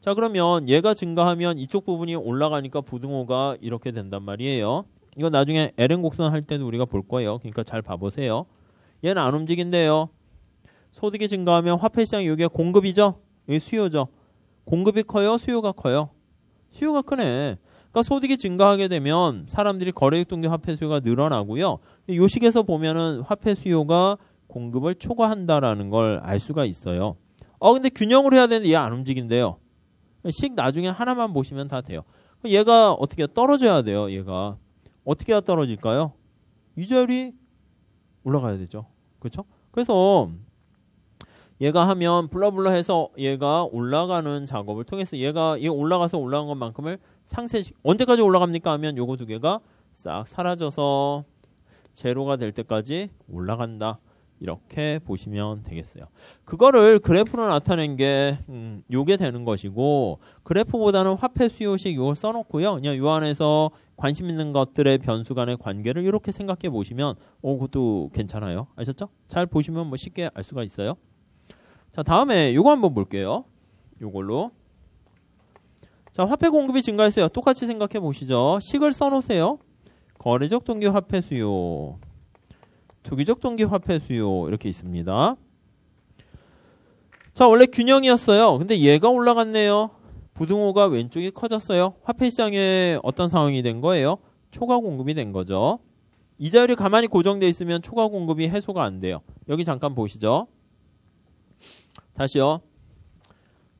자, 그러면 얘가 증가하면 이쪽 부분이 올라가니까 부등호가 이렇게 된단 말이에요. 이거 나중에 LN 곡선 할 때도 우리가 볼 거예요. 그러니까 잘 봐보세요. 얘는 안 움직인대요. 소득이 증가하면 화폐시장 여기가 공급이죠? 여기 수요죠? 공급이 커요? 수요가 커요? 수요가 크네. 그러니까 소득이 증가하게 되면 사람들이 거래액동기 화폐 수요가 늘어나고요. 요 식에서 보면은 화폐 수요가 공급을 초과한다라는 걸 알 수가 있어요. 근데 균형으로 해야 되는데 얘 안 움직인대요. 식 나중에 하나만 보시면 다 돼요. 얘가 어떻게 떨어져야 돼요, 얘가. 어떻게 해야 떨어질까요? 이자율이 올라가야 되죠. 그렇죠? 그래서 얘가 하면 블라블라 해서 얘가 올라가는 작업을 통해서 얘가 올라가서 올라간 것만큼을 상쇄식 언제까지 올라갑니까 하면 요거 두 개가 싹 사라져서 제로가 될 때까지 올라간다. 이렇게 보시면 되겠어요. 그거를 그래프로 나타낸 게 요게 되는 것이고 그래프보다는 화폐 수요식 요걸 써놓고요. 그냥 요 안에서 관심 있는 것들의 변수 간의 관계를 이렇게 생각해 보시면 그것도 괜찮아요. 아셨죠? 잘 보시면 뭐 쉽게 알 수가 있어요. 자, 다음에 요거 한번 볼게요. 요걸로. 자, 화폐 공급이 증가했어요. 똑같이 생각해 보시죠. 식을 써놓으세요. 거래적 동기 화폐 수요, 투기적 동기 화폐 수요 이렇게 있습니다. 자, 원래 균형이었어요. 근데 얘가 올라갔네요. 부등호가 왼쪽이 커졌어요. 화폐 시장에 어떤 상황이 된 거예요? 초과 공급이 된 거죠. 이자율이 가만히 고정되어 있으면 초과 공급이 해소가 안 돼요. 여기 잠깐 보시죠. 다시요.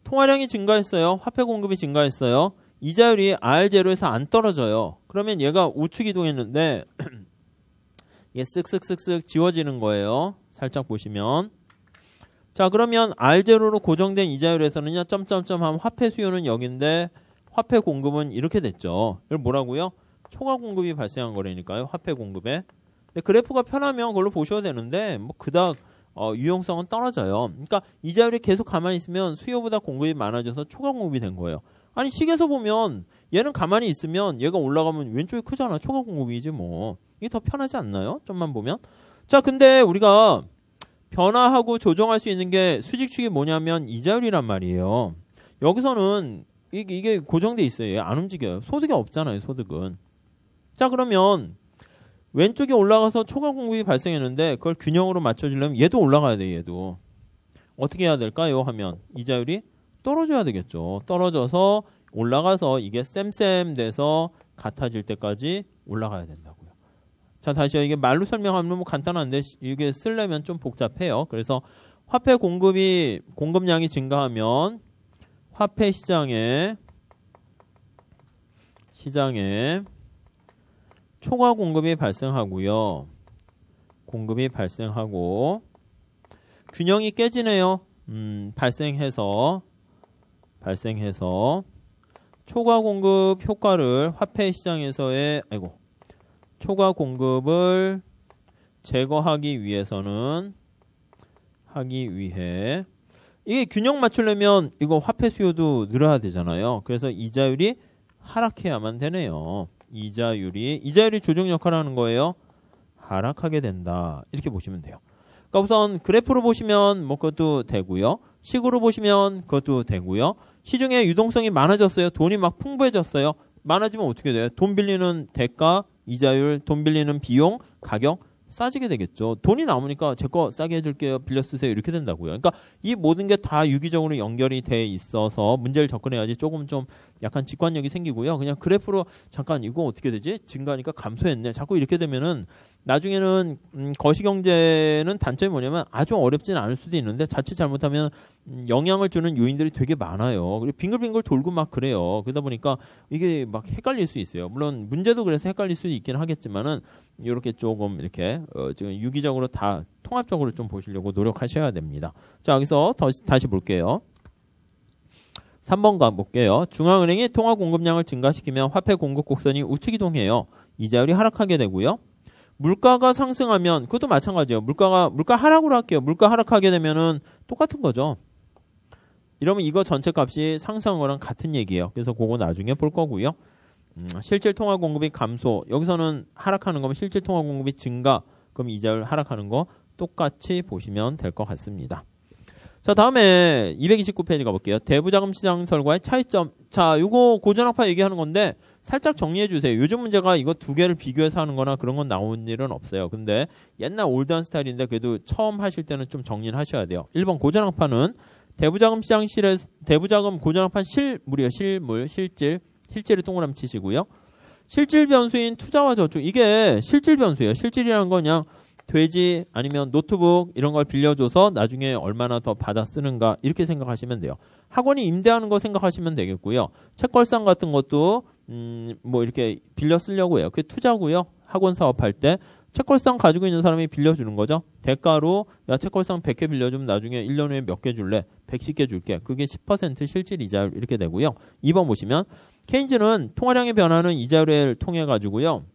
통화량이 증가했어요. 화폐 공급이 증가했어요. 이자율이 R0에서 안 떨어져요. 그러면 얘가 우측 이동했는데 이게 쓱쓱쓱쓱 지워지는 거예요. 살짝 보시면. 자, 그러면 R0로 고정된 이자율에서는요. 점점점 하면 화폐 수요는 여기인데 화폐 공급은 이렇게 됐죠. 이걸 뭐라고요? 초과 공급이 발생한 거라니까요. 화폐 공급에. 근데 그래프가 편하면 그걸로 보셔도 되는데 뭐 그닥 유용성은 떨어져요. 그러니까 이자율이 계속 가만히 있으면 수요보다 공급이 많아져서 초과 공급이 된 거예요. 아니 식에서 보면 얘는 가만히 있으면 얘가 올라가면 왼쪽이 크잖아. 초과 공급이지 뭐. 이게 더 편하지 않나요? 좀만 보면. 자, 근데 우리가 변화하고 조정할 수 있는 게 수직축이 뭐냐면 이자율이란 말이에요. 여기서는 이게 고정돼 있어요. 안 움직여요. 소득이 없잖아요. 소득은. 자, 그러면 왼쪽에 올라가서 초과 공급이 발생했는데 그걸 균형으로 맞춰주려면 얘도 올라가야 돼. 얘도. 어떻게 해야 될까요? 하면 이자율이 떨어져야 되겠죠. 떨어져서 올라가서 이게 쌤쌤 돼서 같아질 때까지 올라가야 된다고요. 자, 다시요. 이게 말로 설명하면 뭐 간단한데 이게 쓰려면 좀 복잡해요. 그래서 화폐 공급량이 증가하면 화폐 시장에 초과 공급이 발생하고요. 공급이 발생하고 균형이 깨지네요. 발생해서 초과 공급 효과를 화폐 시장에서의 초과 공급을 제거하기 위해서는 이게 균형 맞추려면 이거 화폐 수요도 늘어야 되잖아요. 그래서 이자율이 하락해야만 되네요. 이자율이 조정 역할을 하는 거예요. 하락하게 된다. 이렇게 보시면 돼요. 그러니까 우선 그래프로 보시면 뭐 그것도 되고요. 식으로 보시면 그것도 되고요. 시중에 유동성이 많아졌어요. 돈이 막 풍부해졌어요. 많아지면 어떻게 돼요? 돈 빌리는 대가, 이자율, 돈 빌리는 비용, 가격 싸지게 되겠죠. 돈이 남으니까 제 거 싸게 해줄게요. 빌려 쓰세요. 이렇게 된다고요. 그러니까 이 모든 게 다 유기적으로 연결이 돼 있어서 문제를 접근해야지 조금 좀 약간 직관력이 생기고요. 그냥 그래프로 잠깐 이거 어떻게 되지? 증가하니까 감소했네. 자꾸 이렇게 되면은 나중에는 거시경제는 단점이 뭐냐면 아주 어렵진 않을 수도 있는데 자칫 잘못하면 영향을 주는 요인들이 되게 많아요. 그리고 빙글빙글 돌고 막 그래요. 그러다 보니까 이게 막 헷갈릴 수 있어요. 물론 문제도 그래서 헷갈릴 수 있긴 하겠지만은 이렇게 조금 이렇게 지금 유기적으로 다 통합적으로 좀 보시려고 노력하셔야 됩니다. 자, 여기서 다시 볼게요. 3번 가볼게요. 중앙은행이 통화 공급량을 증가시키면 화폐 공급 곡선이 우측 이동해요. 이자율이 하락하게 되고요. 물가가 상승하면 그것도 마찬가지예요. 물가 하락으로 할게요. 물가 하락하게 되면은 똑같은 거죠. 이러면 이거 전체 값이 상승한 거랑 같은 얘기예요. 그래서 그거 나중에 볼 거고요. 실질 통화 공급이 감소. 여기서는 하락하는 거면 실질 통화 공급이 증가. 그럼 이자율 하락하는 거 똑같이 보시면 될 것 같습니다. 자, 다음에 229페이지 가볼게요. 대부자금 시장 설과의 차이점. 자, 이거 고전학파 얘기하는 건데 살짝 정리해 주세요. 요즘 문제가 이거 두 개를 비교해서 하는 거나 그런 건 나온 일은 없어요. 근데 옛날 올드한 스타일인데 그래도 처음 하실 때는 좀 정리를 하셔야 돼요. 1번 고전학파는 대부자금 고전학파 실질을 동그라미 치시고요. 실질 변수인 투자와 저축. 이게 실질 변수예요. 실질이라는 건 그냥 돼지 아니면 노트북 이런 걸 빌려줘서 나중에 얼마나 더 받아 쓰는가 이렇게 생각하시면 돼요. 학원이 임대하는 거 생각하시면 되겠고요. 책걸상 같은 것도 뭐 이렇게 빌려 쓰려고 해요. 그게 투자고요. 학원 사업할 때 책걸상 가지고 있는 사람이 빌려주는 거죠. 대가로 야 책걸상 100개 빌려주면 나중에 1년 후에 몇 개 줄래? 110개 줄게. 그게 10% 실질 이자율 이렇게 되고요. 2번 보시면 케인즈는 통화량의 변화는 이자율을 통해 가지고요.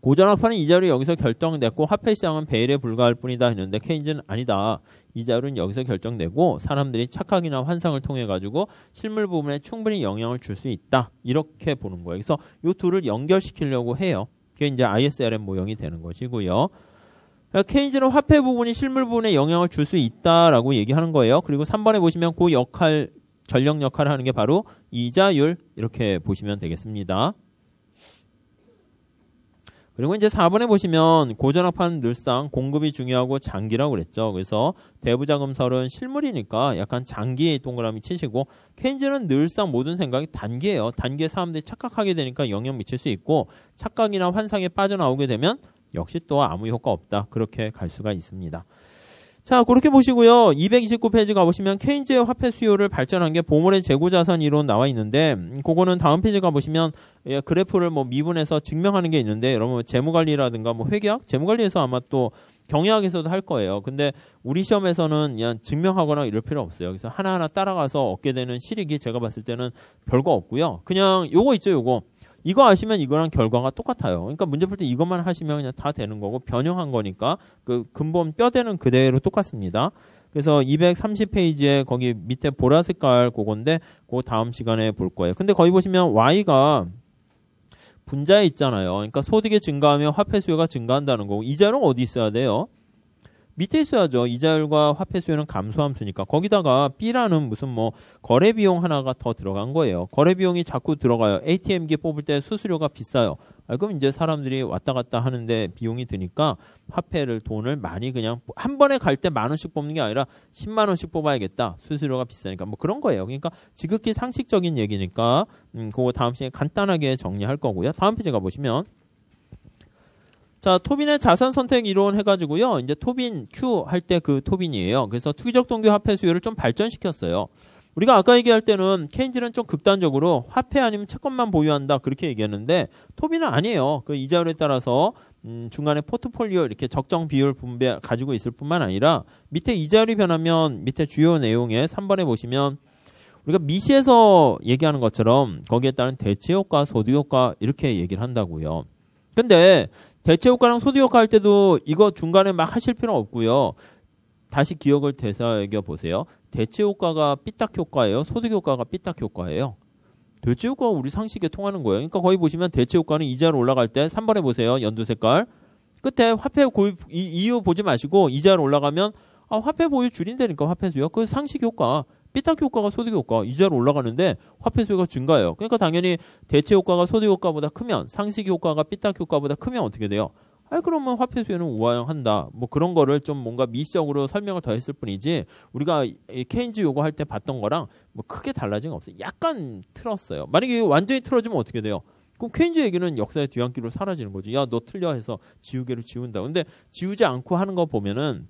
고전학파는 이자율이 여기서 결정됐고 화폐 시장은 배일에 불과할 뿐이다 했는데 케인즈는 아니다. 이자율은 여기서 결정되고 사람들이 착각이나 환상을 통해 가지고 실물 부분에 충분히 영향을 줄 수 있다. 이렇게 보는 거예요. 그래서 이 둘을 연결시키려고 해요. 그게 이제 ISRM 모형이 되는 것이고요. 케인즈는 화폐 부분이 실물 부분에 영향을 줄 수 있다라고 얘기하는 거예요. 그리고 3번에 보시면 그 역할 전력 역할을 하는 게 바로 이자율 이렇게 보시면 되겠습니다. 그리고 이제 4번에 보시면 고전압파는 늘상 공급이 중요하고 장기라고 그랬죠. 그래서 대부자금설은 실물이니까 약간 장기에 동그라미 치시고 케인즈는 늘상 모든 생각이 단기예요. 단기에 사람들이 착각하게 되니까 영향 미칠 수 있고 착각이나 환상에 빠져나오게 되면 역시 또 아무 효과 없다. 그렇게 갈 수가 있습니다. 자, 그렇게 보시고요. 229페이지 가보시면 케인즈의 화폐 수요를 발전한 게 보물의 재고자산 이론 나와 있는데 그거는 다음 페이지 가보시면 그래프를 뭐 미분해서 증명하는 게 있는데 여러분 재무관리라든가 뭐 회계학, 재무관리에서 아마 또 경영학에서도 할 거예요. 근데 우리 시험에서는 그냥 증명하거나 이럴 필요 없어요. 그래서 하나하나 따라가서 얻게 되는 실익이 제가 봤을 때는 별거 없고요. 그냥 요거 있죠, 요거. 이거 아시면 이거랑 결과가 똑같아요. 그러니까 문제 풀 때 이것만 하시면 그냥 다 되는 거고 변형한 거니까 그 근본 뼈대는 그대로 똑같습니다. 그래서 230페이지에 거기 밑에 보라 색깔 그건데 그 다음 시간에 볼 거예요. 근데 거기 보시면 Y가 분자에 있잖아요. 그러니까 소득이 증가하면 화폐 수요가 증가한다는 거고 이자율은 어디 있어야 돼요? 밑에 있어야죠. 이자율과 화폐 수요는 감소함수니까. 거기다가 B라는 무슨 뭐 거래 비용 하나가 더 들어간 거예요. 거래 비용이 자꾸 들어가요. ATM기 뽑을 때 수수료가 비싸요. 그럼 이제 사람들이 왔다 갔다 하는데 비용이 드니까 화폐를 돈을 많이 그냥 한 번에 갈 때 10,000원씩 뽑는 게 아니라 10만 원씩 뽑아야겠다. 수수료가 비싸니까 뭐 그런 거예요. 그러니까 지극히 상식적인 얘기니까 그거 다음 시간에 간단하게 정리할 거고요. 다음 페이지 가보시면 자, 토빈의 자산 선택 이론 해가지고요. 이제 토빈 Q 할 때 그 토빈이에요. 그래서 투기적 동기 화폐 수요를 좀 발전시켰어요. 우리가 아까 얘기할 때는 케인즈는 좀 극단적으로 화폐 아니면 채권만 보유한다 그렇게 얘기했는데 토빈은 아니에요. 그 이자율에 따라서 중간에 포트폴리오 이렇게 적정 비율 분배 가지고 있을 뿐만 아니라 밑에 이자율이 변하면 밑에 주요 내용에 3번에 보시면 우리가 미시에서 얘기하는 것처럼 거기에 따른 대체효과, 소득효과 이렇게 얘기를 한다고요. 근데 대체효과랑 소득효과 할 때도 이거 중간에 막 하실 필요 없고요. 다시 기억을 되새겨 보세요. 대체효과가 삐딱효과예요. 소득효과가 삐딱효과예요. 대체효과가 우리 상식에 통하는 거예요. 그러니까 거기 보시면 대체효과는 이자율 올라갈 때 3번에 보세요. 연두 색깔. 끝에 화폐 고유 이유 보지 마시고 이자율 올라가면 화폐 보유 줄인다니까 화폐 수요. 그 상식효과. 삐딱효과가 소득효과, 이자로 올라가는데 화폐 수요가 증가해요. 그러니까 당연히 대체효과가 소득효과보다 크면 상식효과가 삐딱효과보다 크면 어떻게 돼요? 그러면 화폐 수요는 우하향한다. 뭐 그런 거를 좀 뭔가 미시적으로 설명을 더 했을 뿐이지 우리가 케인즈 요거 할 때 봤던 거랑 뭐 크게 달라진 거 없어요. 약간 틀었어요. 만약에 완전히 틀어지면 어떻게 돼요? 그럼 케인즈 얘기는 역사의 뒤안길로 사라지는 거죠. 야, 너 틀려 해서 지우개로 지운다. 근데 지우지 않고 하는 거 보면은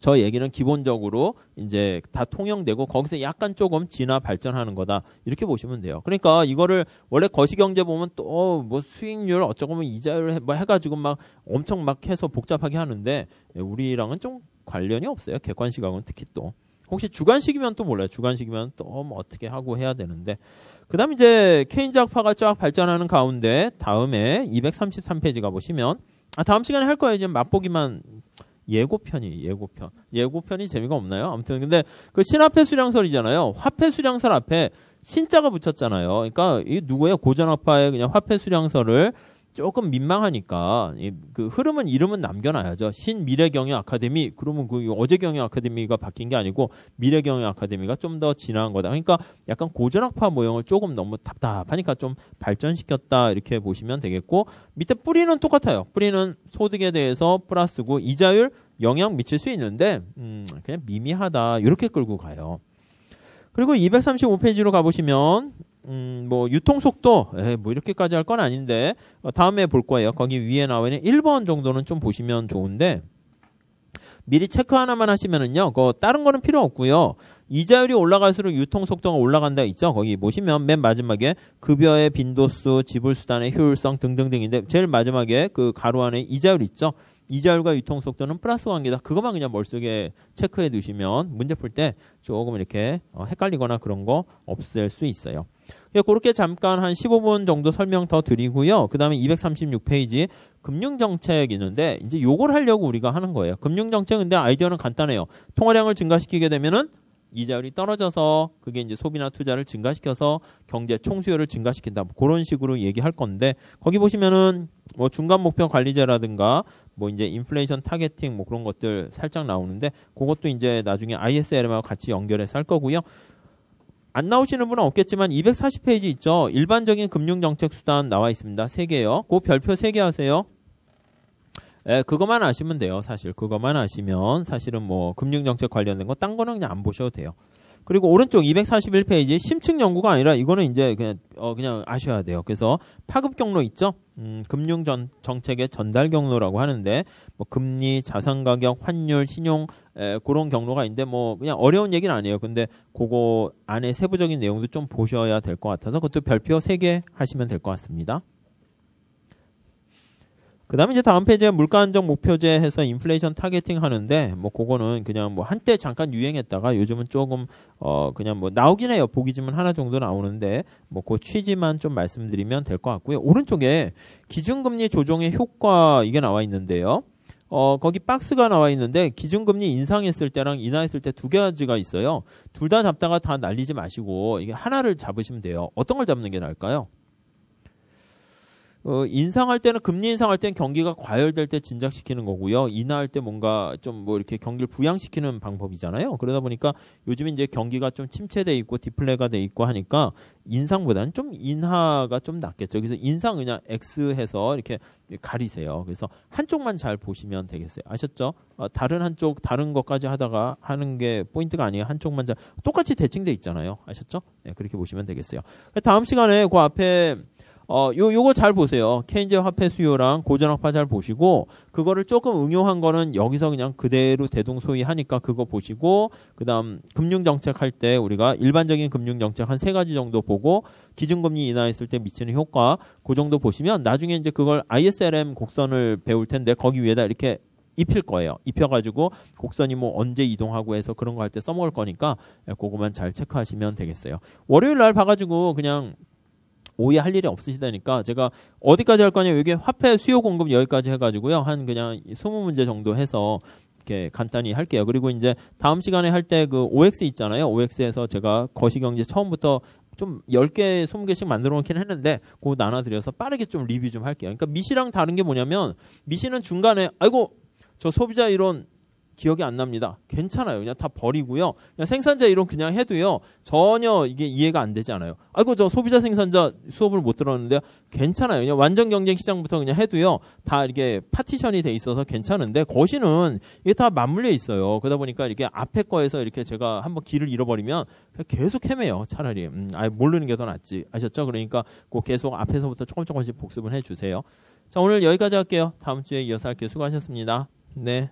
저 얘기는 기본적으로 이제 다 통용되고 거기서 약간 조금 진화 발전하는 거다. 이렇게 보시면 돼요. 그러니까 이거를 원래 거시경제 보면 또 뭐 수익률 어쩌고 뭐 이자율 뭐 해가지고 막 엄청 막 해서 복잡하게 하는데 우리랑은 좀 관련이 없어요. 객관 시각은 특히 또. 혹시 주관식이면 또 몰라요. 주관식이면 또 뭐 어떻게 하고 해야 되는데. 그 다음 이제 케인즈 학파가 쫙 발전하는 가운데 다음에 233페이지 가보시면 다음 시간에 할 거예요. 지금 맛보기만 예고편이 재미가 없나요? 아무튼 근데 그 신화폐 수량설이잖아요. 화폐 수량설 앞에 신자가 붙였잖아요. 그러니까 이 누구예요? 고전학파의 그냥 화폐 수량설을 조금 민망하니까 그 흐름은 이름은 남겨놔야죠. 신미래경영 아카데미. 그러면 그 어제경영 아카데미가 바뀐 게 아니고 미래경영 아카데미가 좀 더 진화한 거다. 그러니까 약간 고전학파 모형을 조금 너무 답답하니까 좀 발전시켰다 이렇게 보시면 되겠고 밑에 뿌리는 똑같아요. 뿌리는 소득에 대해서 플러스고 이자율 영향 미칠 수 있는데 그냥 미미하다 이렇게 끌고 가요. 그리고 235페이지로 가보시면 뭐 유통속도 뭐 이렇게까지 할 건 아닌데 다음에 볼 거예요. 거기 위에 나와 있는 1번 정도는 좀 보시면 좋은데 미리 체크 하나만 하시면은요. 다른 거는 필요 없고요. 이자율이 올라갈수록 유통속도가 올라간다 있죠. 거기 보시면 맨 마지막에 급여의 빈도수, 지불수단의 효율성 등등등인데 제일 마지막에 그 가로 안에 이자율 있죠. 이자율과 유통속도는 플러스 관계다. 그것만 그냥 머릿속에 체크해 두시면 문제 풀 때 조금 이렇게 헷갈리거나 그런 거 없앨 수 있어요. 그렇게 잠깐 한 15분 정도 설명 더 드리고요. 그 다음에 236페이지 금융정책 있는데 이제 요걸 하려고 우리가 하는 거예요. 금융정책 근데 아이디어는 간단해요. 통화량을 증가시키게 되면은 이자율이 떨어져서 그게 이제 소비나 투자를 증가시켜서 경제 총수요를 증가시킨다. 뭐 그런 식으로 얘기할 건데 거기 보시면은 뭐 중간 목표 관리제라든가 뭐 이제 인플레이션 타겟팅 뭐 그런 것들 살짝 나오는데 그것도 이제 나중에 ISLM하고 같이 연결해서 할 거고요. 안 나오시는 분은 없겠지만 240페이지 있죠. 일반적인 금융정책수단 나와 있습니다. 3개요. 그 별표 3개 하세요. 그것만 아시면 돼요. 사실 그것만 아시면 사실은 뭐 금융정책 관련된 거 딴 거는 그냥 안 보셔도 돼요. 그리고 오른쪽 241페이지 심층 연구가 아니라 이거는 이제 그냥 아셔야 돼요. 그래서 파급 경로 있죠. 금융 정책의 전달 경로라고 하는데 뭐 금리, 자산 가격, 환율, 신용 그런 경로가 있는데 뭐 그냥 어려운 얘기는 아니에요. 근데 그거 안에 세부적인 내용도 좀 보셔야 될 것 같아서 그것도 별표 3개 하시면 될 것 같습니다. 그 다음에 이제 다음 페이지에 물가 안정 목표제 해서 인플레이션 타겟팅 하는데, 뭐, 그거는 그냥 뭐, 한때 잠깐 유행했다가 요즘은 조금, 그냥 뭐, 나오긴 해요. 보기지만 하나 정도 나오는데, 뭐, 그 취지만 좀 말씀드리면 될 것 같고요. 오른쪽에 기준금리 조정의 효과, 이게 나와 있는데요. 거기 박스가 나와 있는데, 기준금리 인상했을 때랑 인하했을 때 두 가지가 있어요. 둘 다 잡다가 다 날리지 마시고, 이게 하나를 잡으시면 돼요. 어떤 걸 잡는 게 나을까요? 인상할 때는 금리 인상할 때는 경기가 과열될 때 진작시키는 거고요. 인하할 때 뭔가 좀 뭐 이렇게 경기를 부양시키는 방법이잖아요. 그러다 보니까 요즘 이제 경기가 좀 침체돼 있고 디플레가 돼 있고 하니까 인상보다는 좀 인하가 좀 낫겠죠. 그래서 인상 그냥 X 해서 이렇게 가리세요. 그래서 한쪽만 잘 보시면 되겠어요. 아셨죠? 다른 한쪽 다른 것까지 하다가 하는 게 포인트가 아니에요. 한쪽만 잘 똑같이 대칭돼 있잖아요. 아셨죠? 네, 그렇게 보시면 되겠어요. 다음 시간에 그 앞에 요거 잘 보세요. 케인즈 화폐 수요랑 고전화폐 잘 보시고, 그거를 조금 응용한 거는 여기서 그냥 그대로 대동소이하니까 그거 보시고, 그 다음 금융정책 할 때 우리가 일반적인 금융정책 한 3가지 정도 보고, 기준금리 인하했을 때 미치는 효과, 그 정도 보시면 나중에 이제 그걸 ISLM 곡선을 배울 텐데, 거기 위에다 이렇게 입힐 거예요. 입혀가지고 곡선이 뭐 언제 이동하고 해서 그런 거 할 때 써먹을 거니까, 그거만 잘 체크하시면 되겠어요. 월요일 날 봐가지고 그냥 오해할 일이 없으시다니까 제가 어디까지 할 거냐 여기 화폐 수요 공급 여기까지 해가지고요 한 그냥 20문제 정도 해서 이렇게 간단히 할게요. 그리고 이제 다음 시간에 할 때 그 OX 있잖아요. OX에서 제가 거시경제 처음부터 좀 10개, 20개씩 만들어 놓긴 했는데 그거 나눠드려서 빠르게 좀 리뷰 좀 할게요. 그러니까 미시랑 다른 게 뭐냐면 미시는 중간에 아이고 저 소비자 이론 기억이 안 납니다. 괜찮아요. 그냥 다 버리고요. 그냥 생산자 이론 그냥 해도요. 전혀 이게 이해가 안 되지 않아요. 아이고 저 소비자 생산자 수업을 못 들었는데 괜찮아요. 그냥 완전 경쟁 시장부터 그냥 해도요. 다 이렇게 파티션이 돼 있어서 괜찮은데 거시는 이게 다 맞물려 있어요. 그러다 보니까 이렇게 앞에 거에서 이렇게 제가 한번 길을 잃어버리면 계속 헤매요. 차라리 모르는 게 더 낫지. 아셨죠? 그러니까 꼭 계속 앞에서부터 조금씩 복습을 해주세요. 자 오늘 여기까지 할게요. 다음 주에 이어서 할게요. 수고하셨습니다. 네.